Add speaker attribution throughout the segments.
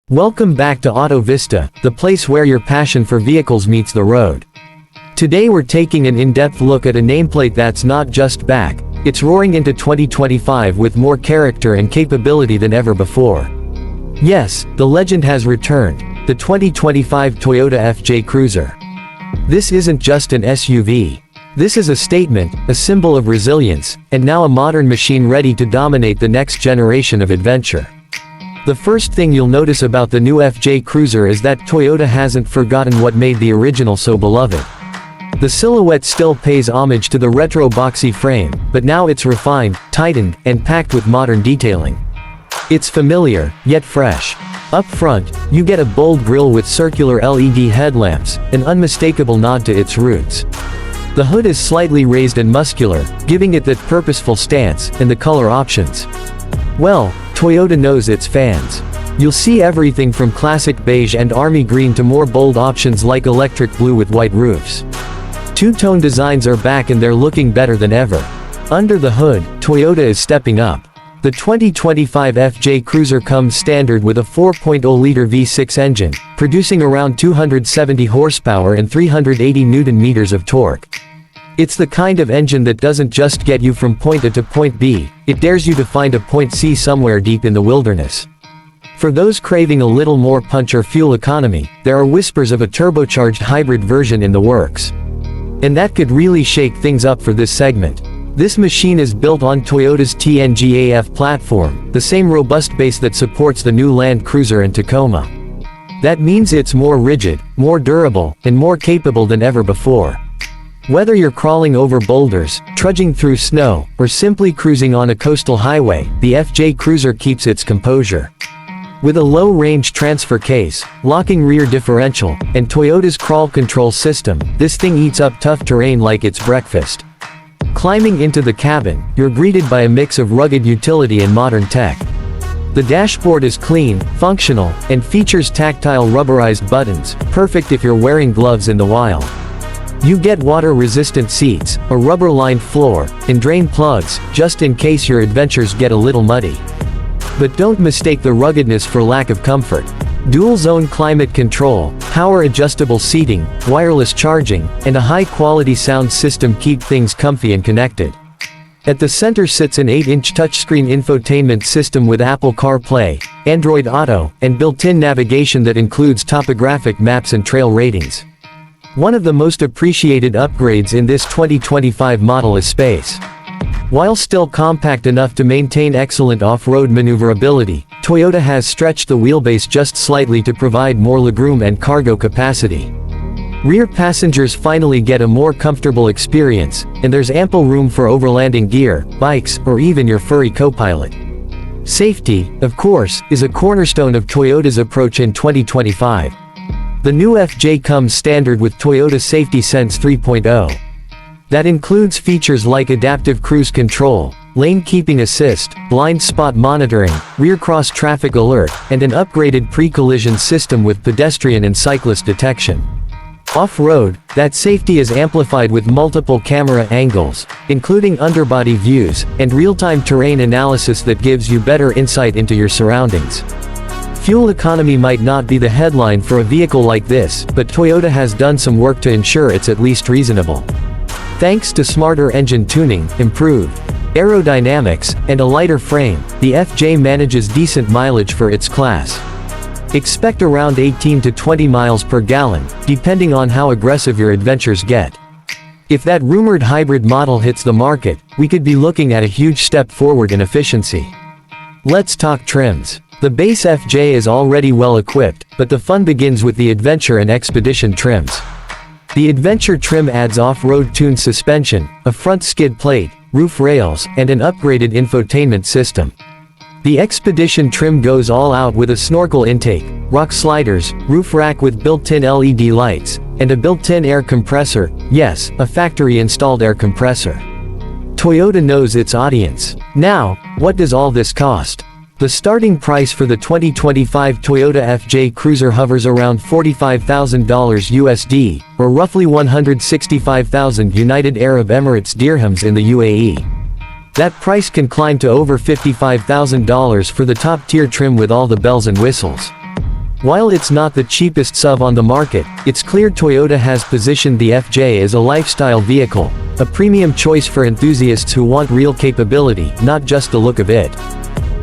Speaker 1: Welcome back to Auto Vista, the place where your passion for vehicles meets the road. Today we're taking an in-depth look at a nameplate that's not just back, it's roaring into 2025 with more character and capability than ever before. Yes, the legend has returned, the 2025 Toyota FJ Cruiser. This isn't just an SUV. This is a statement, a symbol of resilience, and now a modern machine ready to dominate the next generation of adventure. The first thing you'll notice about the new FJ Cruiser is that Toyota hasn't forgotten what made the original so beloved. The silhouette still pays homage to the retro boxy frame, but now it's refined, tightened, and packed with modern detailing. It's familiar, yet fresh. Up front, you get a bold grille with circular LED headlamps, an unmistakable nod to its roots. The hood is slightly raised and muscular, giving it that purposeful stance, and the color options. Well, Toyota knows its fans. You'll see everything from classic beige and army green to more bold options like electric blue with white roofs. Two-tone designs are back and they're looking better than ever. Under the hood, Toyota is stepping up. The 2025 FJ Cruiser comes standard with a 4.0-liter V6 engine, producing around 270 horsepower and 380 Nm of torque. It's the kind of engine that doesn't just get you from point A to point B, it dares you to find a point C somewhere deep in the wilderness. For those craving a little more punch or fuel economy, there are whispers of a turbocharged hybrid version in the works. And that could really shake things up for this segment. This machine is built on Toyota's TNGA-F platform, the same robust base that supports the new Land Cruiser and Tacoma. That means it's more rigid, more durable, and more capable than ever before. Whether you're crawling over boulders, trudging through snow, or simply cruising on a coastal highway, the FJ Cruiser keeps its composure. With a low-range transfer case, locking rear differential, and Toyota's crawl control system, this thing eats up tough terrain like it's breakfast. Climbing into the cabin, you're greeted by a mix of rugged utility and modern tech. The dashboard is clean, functional, and features tactile rubberized buttons, perfect if you're wearing gloves in the wild. You get water-resistant seats, a rubber-lined floor, and drain plugs, just in case your adventures get a little muddy. But don't mistake the ruggedness for lack of comfort. Dual-zone climate control, power-adjustable seating, wireless charging, and a high-quality sound system keep things comfy and connected. At the center sits an 8-inch touchscreen infotainment system with Apple CarPlay, Android Auto, and built-in navigation that includes topographic maps and trail ratings. One of the most appreciated upgrades in this 2025 model is space. While still compact enough to maintain excellent off-road maneuverability, Toyota has stretched the wheelbase just slightly to provide more legroom and cargo capacity. Rear passengers finally get a more comfortable experience, and there's ample room for overlanding gear, bikes, or even your furry co-pilot. Safety, of course, is a cornerstone of Toyota's approach in 2025. The new FJ comes standard with Toyota Safety Sense 3.0. That includes features like adaptive cruise control, lane keeping assist, blind spot monitoring, rear cross traffic alert, and an upgraded pre-collision system with pedestrian and cyclist detection. Off-road, that safety is amplified with multiple camera angles, including underbody views, and real-time terrain analysis that gives you better insight into your surroundings. Fuel economy might not be the headline for a vehicle like this, but Toyota has done some work to ensure it's at least reasonable. Thanks to smarter engine tuning, improved aerodynamics, and a lighter frame, the FJ manages decent mileage for its class. Expect around 18 to 20 miles per gallon, depending on how aggressive your adventures get. If that rumored hybrid model hits the market, we could be looking at a huge step forward in efficiency. Let's talk trims. The base FJ is already well equipped, but the fun begins with the Adventure and Expedition trims. The Adventure trim adds off-road tuned suspension, a front skid plate, roof rails, and an upgraded infotainment system. The Expedition trim goes all out with a snorkel intake, rock sliders, roof rack with built-in LED lights, and a built-in air compressor, yes, a factory-installed air compressor. Toyota knows its audience. Now, what does all this cost? The starting price for the 2025 Toyota FJ Cruiser hovers around $45,000 USD, or roughly 165,000 United Arab Emirates dirhams in the UAE. That price can climb to over $55,000 for the top-tier trim with all the bells and whistles. While it's not the cheapest SUV on the market, it's clear Toyota has positioned the FJ as a lifestyle vehicle, a premium choice for enthusiasts who want real capability, not just the look of it.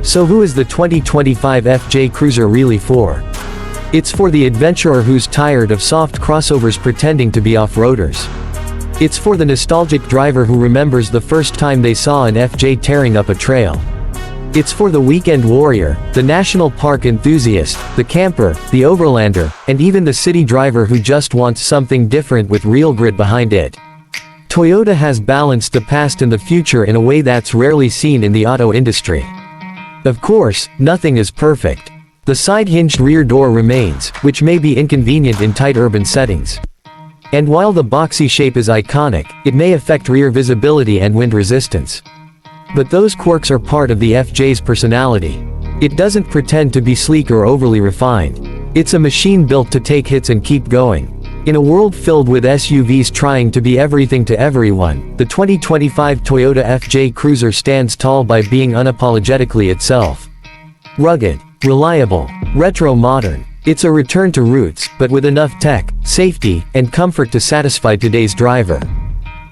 Speaker 1: So who is the 2025 FJ Cruiser really for? It's for the adventurer who's tired of soft crossovers pretending to be off-roaders. It's for the nostalgic driver who remembers the first time they saw an FJ tearing up a trail. It's for the weekend warrior, the national park enthusiast, the camper, the overlander, and even the city driver who just wants something different with real grit behind it. Toyota has balanced the past and the future in a way that's rarely seen in the auto industry. Of course, nothing is perfect. The side-hinged rear door remains, which may be inconvenient in tight urban settings. And while the boxy shape is iconic, it may affect rear visibility and wind resistance. But those quirks are part of the FJ's personality. It doesn't pretend to be sleek or overly refined. It's a machine built to take hits and keep going. In a world filled with SUVs trying to be everything to everyone, the 2025 Toyota FJ Cruiser stands tall by being unapologetically itself. Rugged, reliable, retro-modern. It's a return to roots, but with enough tech, safety, and comfort to satisfy today's driver.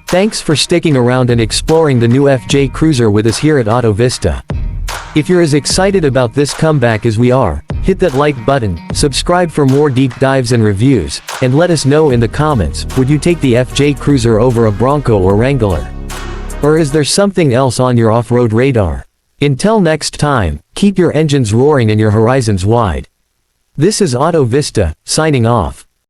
Speaker 1: Thanks for sticking around and exploring the new FJ Cruiser with us here at Auto Vista. If you're as excited about this comeback as we are, hit that like button, subscribe for more deep dives and reviews, and let us know in the comments, would you take the FJ Cruiser over a Bronco or Wrangler? Or is there something else on your off-road radar? Until next time, keep your engines roaring and your horizons wide. This is Auto Vista, signing off.